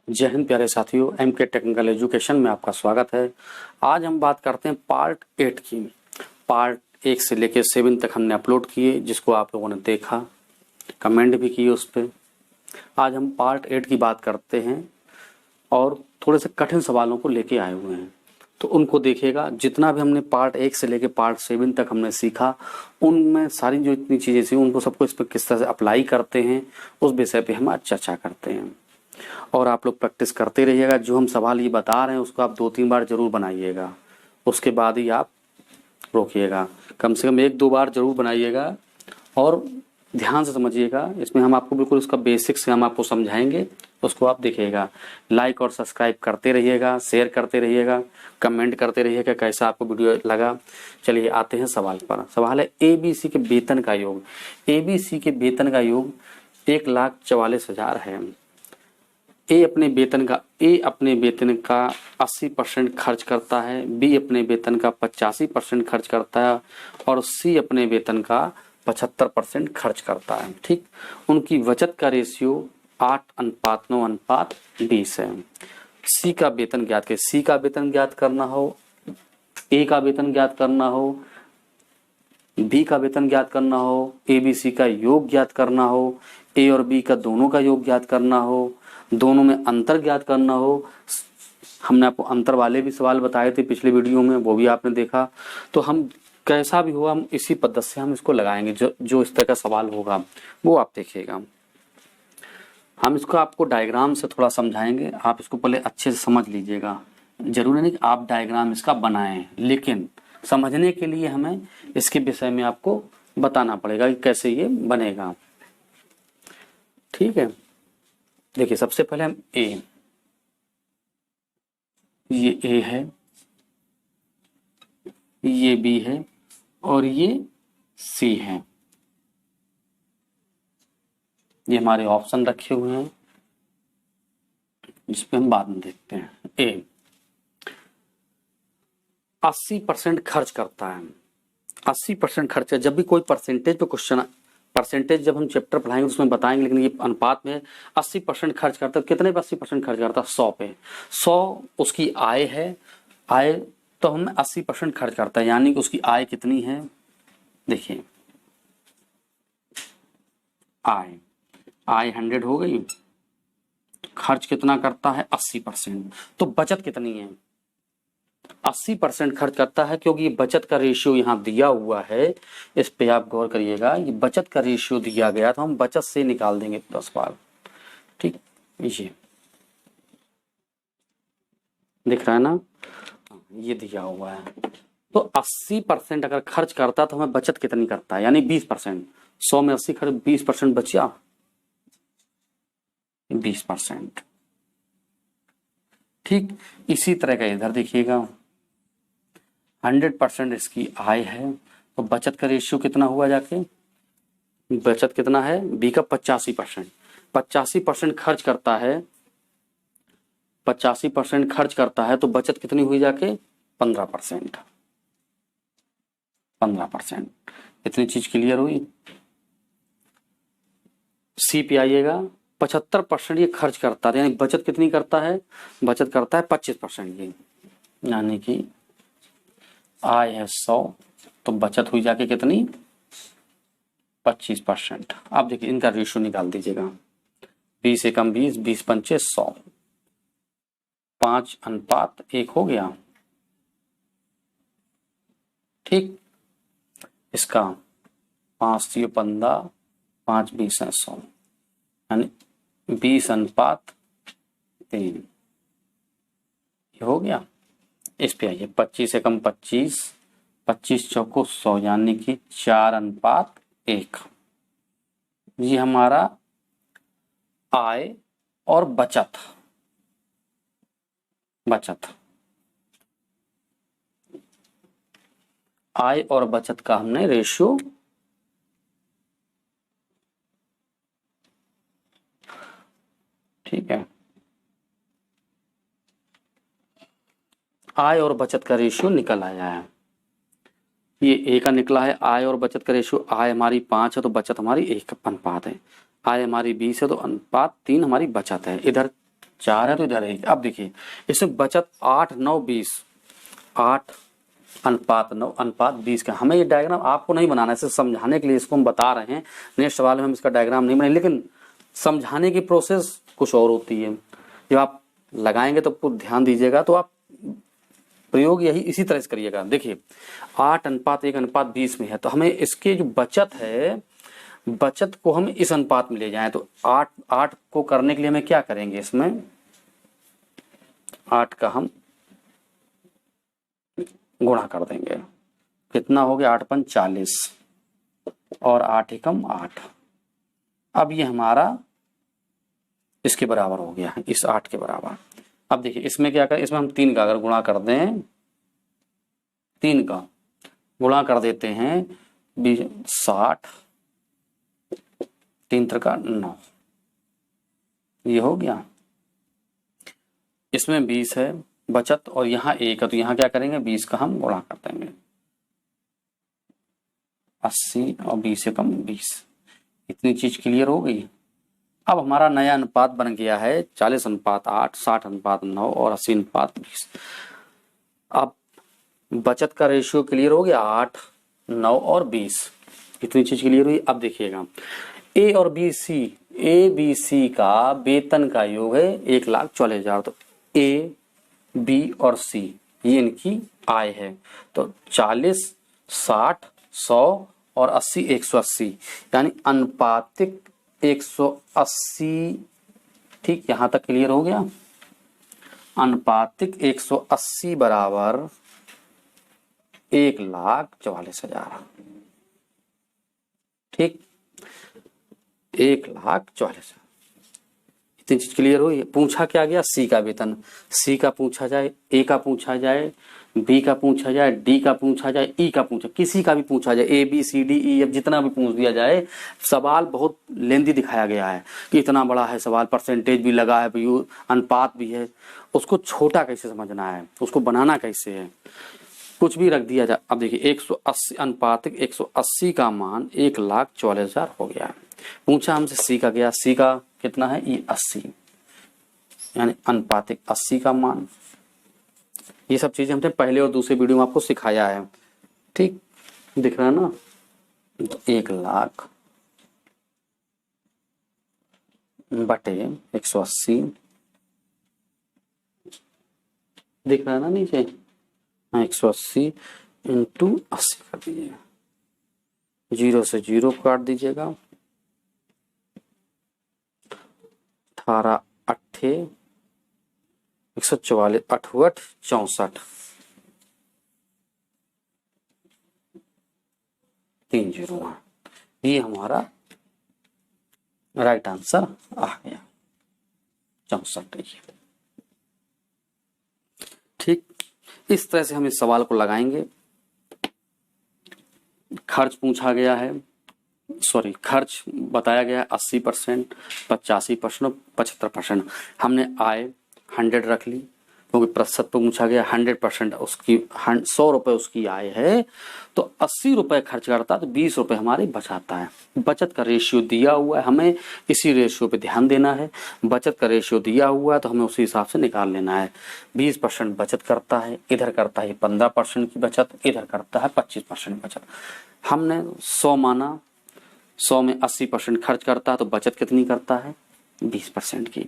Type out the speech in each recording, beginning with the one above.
जय हिंद प्यारे साथियों, एमके टेक्निकल एजुकेशन में आपका स्वागत है। आज हम बात करते हैं पार्ट 8 की। पार्ट 1 से लेकर 7 तक हमने अपलोड किए, जिसको आप लोगों ने देखा, कमेंट भी किए उस पर। आज हम पार्ट 8 की बात करते हैं और थोड़े से कठिन सवालों को लेके आए हुए हैं, तो उनको देखिएगा। जितना भी हमने पार्ट 1 से लेकर पार्ट 7 तक हमने सीखा, उनमें सारी जो इतनी चीज़ें थी उनको सबको इस पर किस तरह से अप्लाई करते हैं, उस विषय पे हम आज चर्चा करते हैं। और आप लोग प्रैक्टिस करते रहिएगा। जो हम सवाल ये बता रहे हैं उसको आप 2-3 बार जरूर बनाइएगा, उसके बाद ही आप रोकिएगा। कम से कम 1-2 बार जरूर बनाइएगा और ध्यान से समझिएगा। इसमें हम आपको बिल्कुल उसका बेसिक से हम आपको समझाएंगे, उसको आप देखिएगा। लाइक और सब्सक्राइब करते रहिएगा, शेयर करते रहिएगा, कमेंट करते रहिएगा कैसा आपको वीडियो लगा। चलिए आते हैं सवाल पर। सवाल है ABC के वेतन का योग। ABC के वेतन का योग 1,44,000 है। ए अपने वेतन का 80% खर्च करता है, बी अपने वेतन का 85% खर्च करता है और सी अपने वेतन का 75% खर्च करता है। ठीक, उनकी बचत का रेशियो 8:9:20 है। सी का वेतन ज्ञात करें। सी का वेतन ज्ञात करना हो, ए का वेतन ज्ञात करना हो, बी का वेतन ज्ञात करना हो, ABC का योग ज्ञात करना हो, ए और बी का दोनों का योग ज्ञात करना हो, दोनों में अंतर ज्ञात करना हो। हमने आपको अंतर वाले भी सवाल बताए थे पिछले वीडियो में, वो भी आपने देखा। तो हम कैसा भी होगा, हम इसी पद्धति से हम इसको लगाएंगे। जो इस तरह का सवाल होगा वो आप देखिएगा। हम इसको आपको डायग्राम से थोड़ा समझाएंगे, आप इसको पहले अच्छे से समझ लीजिएगा। जरूरी नहीं कि आप डायग्राम इसका बनाएं, लेकिन समझने के लिए हमें इसके विषय में आपको बताना पड़ेगा कि कैसे ये बनेगा। ठीक है, देखिए सबसे पहले हम ये ए है, ये बी है और ये सी है। ये हमारे ऑप्शन रखे हुए हैं, जिसपे हम बाद में देखते हैं। ए 80% खर्च करता है। 80% खर्च है। जब भी कोई परसेंटेज पे क्वेश्चन, परसेंटेज जब हम चैप्टर पढ़ाएंगे उसमें बताएंगे, लेकिन ये अनुपात में 80% खर्च करता है। कितने पे 80% खर्च करता है? 100 पे। 100 उसकी आय है। आय तो हम 80% खर्च करता है, यानी कि उसकी आय कितनी है? देखिए आय 100 हो गई, खर्च कितना करता है? 80%। तो बचत कितनी है? 80% खर्च करता है, क्योंकि ये बचत का रेशियो यहाँ दिया हुआ है। इस पे आप गौर करिएगा, ये बचत का रेशियो दिया गया तो हम बचत से निकाल देंगे 10 बार। ठीक, ये दिख रहा है ना, ये दिया हुआ है। तो 80% अगर खर्च करता तो हमें बचत कितनी करता है, यानी 20%। 100 में 80 खर्च, 20% बचा, 20%। ठीक, इसी तरह का इधर देखिएगा, 100% इसकी आय है, तो बचत का रेशियो कितना हुआ जाके? बचत कितना है? बी का 85%। 85% खर्च करता है, 85% खर्च करता है, तो बचत कितनी हुई जाके? 15%। 15%। इतनी चीज क्लियर हुई। सी पे आइएगा, 75% ये खर्च करता है, यानी बचत कितनी करता है? बचत करता है 25%। ये यानी कि आय है 100, तो बचत हुई जाके कितनी? 25%। अब देखिए इनका रेशियो निकाल दीजिएगा। 20 एकम 20, 20 पंचे 100, 5:1 हो गया। ठीक, इसका 5×15, 5×20 है 100, यानी 20:3 हो गया। इस पे आइए, 25 एकम 25, 25 चौको 100, यानी कि 4:1। ये हमारा आय और बचत आय और बचत का हमने रेशियो ठीक है, आय और बचत का रेशियो निकल आया है। ये ए का निकला है आय और बचत का रेशियो। आय हमारी 5 है तो बचत हमारी 1 अनुपात है। आय हमारी 20 है तो अनुपात 3 हमारी बचत है। इधर 4 है तो इधर है। अब देखिए इसमें बचत 8 9 20, 8 अनुपात 9 अनुपात 20 का। हमें ये डायग्राम आपको नहीं बनाना है, सिर्फ समझाने के लिए इसको हम बता रहे हैं। नेक्स्ट सवाल में हम इसका डायग्राम नहीं बनाएंगे, लेकिन समझाने की प्रोसेस कुछ और होती है। जब आप लगाएंगे तो आपको ध्यान दीजिएगा, तो आप प्रयोग यही इसी तरह से करिएगा। देखिए 8 अनुपात 1 अनुपात 20 में है, तो हमें इसके जो बचत है, बचत को हम इस अनुपात में ले जाएं, तो 8 को करने के लिए हमें क्या करेंगे, इसमें 8 का हम गुणा कर देंगे। कितना हो गया, 8 पन 40 और 8 एकम 8। अब ये हमारा इसके बराबर हो गया, इस 8 के बराबर। अब देखिए इसमें क्या करें, इसमें हम 3 का अगर गुणा कर दें, 3 का गुणा कर देते हैं 60, 3 त्रिका 9, ये हो गया। इसमें 20 है बचत और यहाँ 1 है, तो यहाँ क्या करेंगे, 20 का हम गुणा कर देंगे। 80 और 20 एकम 20। इतनी चीज क्लियर हो गई। अब हमारा नया अनुपात बन गया है 40 अनुपात 8, 60 अनुपात 9 और 80 अनुपात 20। अब बचत का रेशियो क्लियर हो गया, 8 9 और 20। इतनी चीज क्लियर हुई। अब देखिएगा ए और बी सी, ए बी सी का वेतन का योग है 1,40,000। तो ए बी और सी ये इनकी आय है। तो 40 60 100 और 80 180, यानी अनुपातिक 180। ठीक, यहां तक क्लियर हो गया। अनुपातिक 180 बराबर 1,44,000। ठीक, 1,44,000। इतनी चीज क्लियर हुई। पूछा क्या गया, सी का वेतन। सी का पूछा जाए, ए का पूछा जाए, बी का पूछा जाए, डी का पूछा जाए, ई का पूछा, किसी का भी पूछा जाए, A B C D E F जितना भी पूछ दिया जाए, सवाल बहुत लेंदी दिखाया गया है कि इतना बड़ा है सवाल, परसेंटेज भी लगा है, अनुपात भी है, उसको छोटा कैसे समझना है, उसको बनाना कैसे है, कुछ भी रख दिया जाए। अब देखिए 180 अनुपातिक 180 का मान 1,44,000 हो गया। पूछा हमसे सी का गया, सी का कितना है, ये 80, यानी अनुपातिक 80 का मान। ये सब चीजें हमने पहले और दूसरे वीडियो में आपको सिखाया है। ठीक, दिख रहा है ना। तो 1,00,000 बटे 180, दिख रहा है ना नीचे। 180 इंटू 80 कर दीजिएगा, 0 से 0 काट दीजिएगा। 18 8 144 8 8 64 3 0। ये हमारा राइट आंसर आ गया 64। ठीक, इस तरह से हम इस सवाल को लगाएंगे। खर्च पूछा गया है, सॉरी खर्च बताया गया है 80%, 85%, 75%। हमने आय 100 रख ली, क्योंकि प्रतिशत पे पूछा गया। 100% उसकी 100 रुपए उसकी आय है, तो 80 रुपए खर्च करता है, तो 20 रुपए हमारे बचाता है। बचत का रेशियो दिया हुआ है, हमें इसी रेशियो पे ध्यान देना है। बचत का रेशियो दिया हुआ है तो हमें उसी हिसाब से निकाल लेना है। 20% बचत करता है, इधर करता है 15% की बचत, इधर करता है 25% बचत। हमने 100 माना, 100 में 80% खर्च करता है, तो बचत कितनी करता है, 20% की।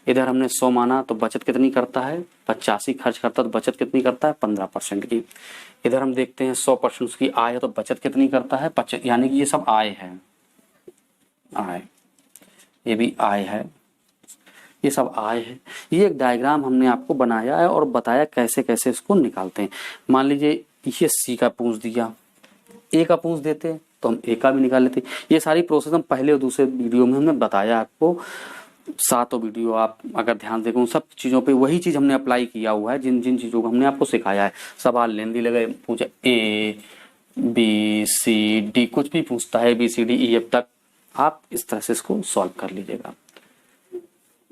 इधर हमने 100 माना तो बचत कितनी करता है, 85 खर्च करता है, तो बचत कितनी करता है, 15% की। इधर हम देखते हैं 100% उसकी आय है, तो बचत कितनी करता है, यानी कि ये सब आय है, आय, ये भी आय है, ये सब आय है। ये एक डायग्राम हमने आपको बनाया है और बताया कैसे कैसे इसको निकालते हैं। मान लीजिए ये सी का पूछ दिया, ए का पूछ देते तो हम ए का भी निकाल लेते। ये सारी प्रोसेस हम पहले और दूसरे वीडियो में हमने बताया आपको। 7 वीडियो आप अगर ध्यान दें, उन सब चीज़ों पे वही चीज़ हमने अप्लाई किया हुआ है, जिन जिन चीज़ों को हमने आपको सिखाया है। सवाल लेंदी लगे, पूछे ए बी सी डी, कुछ भी पूछता है B C D E F तक, आप इस तरह से इसको सॉल्व कर लीजिएगा।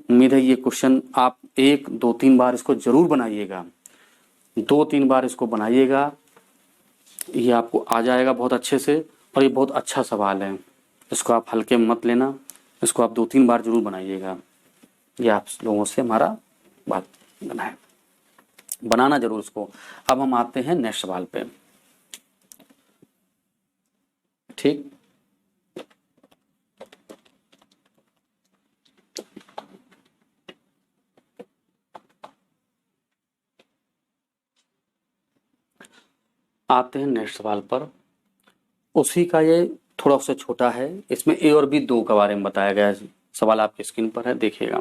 उम्मीद है ये क्वेश्चन आप 1 2 3 बार इसको जरूर बनाइएगा, 2 3 बार इसको बनाइएगा, ये आपको आ जाएगा बहुत अच्छे से। और ये बहुत अच्छा सवाल है, इसको आप हल्के में मत लेना, इसको आप 2 3 बार जरूर बनाइएगा। ये आप लोगों से हमारा बात बनाए, बनाना जरूर इसको। अब हम आते हैं नेक्स्ट सवाल पे। ठीक, आते हैं नेक्स्ट सवाल पर। उसी का ये थोड़ा सा छोटा है, इसमें ए और बी दो के बारे में बताया गया है। सवाल आपकी स्क्रीन पर है, देखिएगा।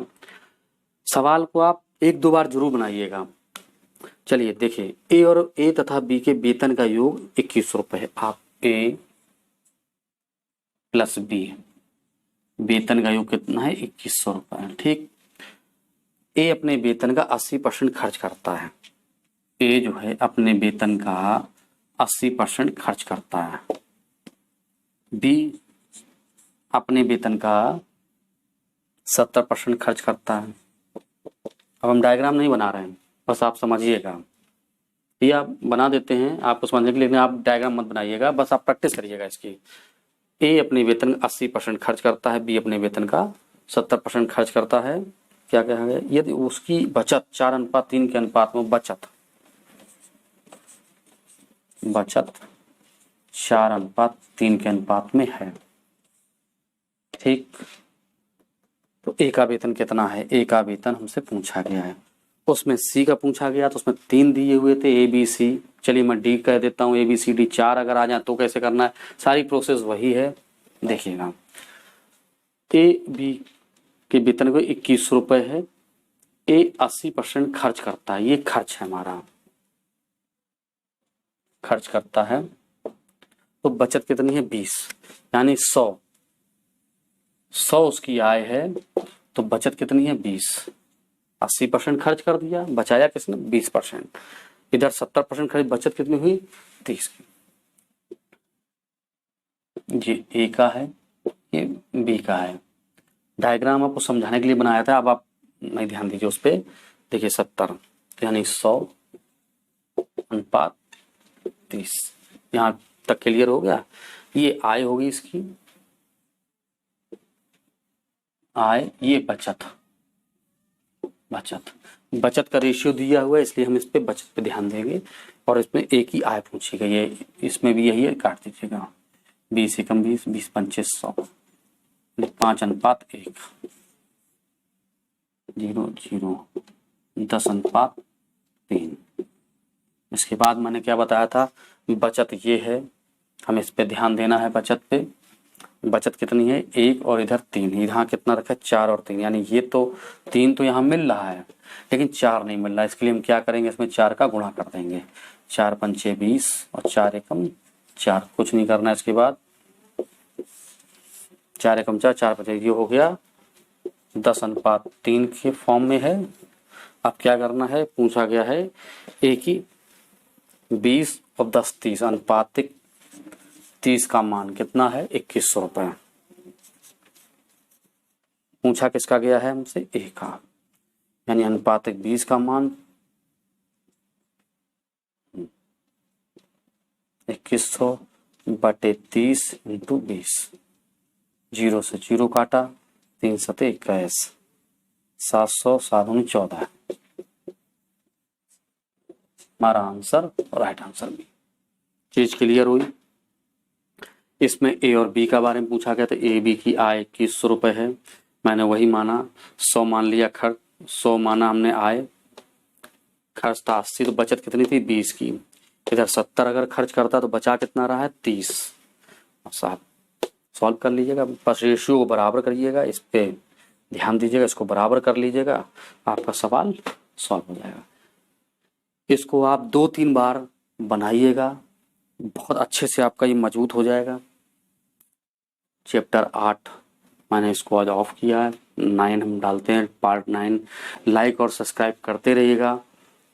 सवाल को आप एक दो बार जरूर बनाइएगा। चलिए देखिए, ए तथा बी के वेतन का योग 2100 रुपए है। आप ए प्लस बी, वेतन का योग कितना है? 2100 रुपए। ठीक, ए अपने वेतन का 80% खर्च करता है। ए जो है अपने वेतन का 80% खर्च करता है। बी अपने वेतन का 70% खर्च करता है। अब हम डायग्राम नहीं बना रहे हैं, बस आप समझिएगा। ये आप बना देते हैं आपको समझने के लिए, लेकिन आप डायग्राम मत बनाइएगा, बस आप प्रैक्टिस करिएगा इसकी। ए अपने वेतन का 80% खर्च करता है, बी अपने वेतन का 70% खर्च करता है। क्या कहा गया? यदि उसकी बचत 4:3 के अनुपात में, बचत 4:3 के अनुपात में है। ठीक, तो ए का वेतन कितना है? ए का वेतन हमसे पूछा गया है, उसमें सी का पूछा गया, तो उसमें 3 दिए हुए थे ए बी सी। चलिए मैं डी कह देता हूँ, ए बी सी डी 4 अगर आ जाए तो कैसे करना है, सारी प्रोसेस वही है। देखिएगा, ए बी के वेतन को 2100 रुपए है। ए 80% खर्च करता है, ये खर्च है हमारा, खर्च करता है। तो बचत कितनी है? 20, यानी 100 उसकी आय है, तो बचत कितनी है? 20। 80% खर्च कर दिया, बचाया किसने? 20%। इधर 70% खर्च, बचत कितनी हुई? 30 की। ये ए का है, ये बी का है। डायग्राम आपको समझाने के लिए बनाया था, अब आप नहीं ध्यान दीजिए उस पर। देखिए 70 यानी 100:30, यहाँ तक क्लियर हो गया। ये आय होगी इसकी, आय, ये बचत बचत का रेशियो दिया हुआ है, इसलिए हम इस पे बचत पे ध्यान देंगे। और इसमें एक ही आय पूछी गई है, इसमें भी यही है, काट दीजिएगा। 20 एकम 20, 20 पंचे 100, 5:1, 0 0, 10:3। इसके बाद मैंने क्या बताया था? बचत ये है, हमें इस पे ध्यान देना है। बचत पे, बचत कितनी है? 1 और इधर 3, यहाँ कितना रखा है? 4 और 3, यानी ये तो 3 तो यहाँ मिल रहा है, लेकिन 4 नहीं मिल रहा। इसके लिए हम क्या करेंगे? इसमें 4 का गुणा कर देंगे। 4 पंचे 20 और 4 एकम 4, कुछ नहीं करना है। इसके बाद 4 एकम 4, 4 पंचे, ये हो गया 10:3 के फॉर्म में है। अब क्या करना है? पूछा गया है एक ही 20 और 10 30, अनुपातिक 30 का मान कितना है? 2100 रुपए। पूछा किसका गया है हमसे? ए का, यानी अनुपातिक 20 का मान 2100/30 इंटू 20। 0 से 0 काटा, 3 सते 21, 700, 7 14। हमारा आंसर, राइट आंसर बी। चीज क्लियर हुई? इसमें ए और बी का बारे में पूछा गया था। ए बी की आय 2100 रुपए है, मैंने वही माना। 100 मान लिया खर्च, 100 माना हमने आय, खर्च था 80, तो बचत कितनी थी? 20 की। इधर 70 अगर खर्च करता तो बचा कितना रहा है? 30। साहब सॉल्व कर लीजिएगा, बस रेशियो को बराबर करिएगा, इस पे ध्यान दीजिएगा, इसको बराबर कर लीजिएगा, आपका सवाल सॉल्व हो जाएगा। इसको आप 2-3 बार बनाइएगा, बहुत अच्छे से आपका ये मजबूत हो जाएगा। चैप्टर 8 मैंने इसको आज ऑफ किया है, 9 हम डालते हैं, पार्ट 9। लाइक और सब्सक्राइब करते रहिएगा,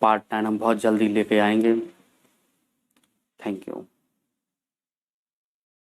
पार्ट 9 हम बहुत जल्दी लेके आएंगे। Thank you.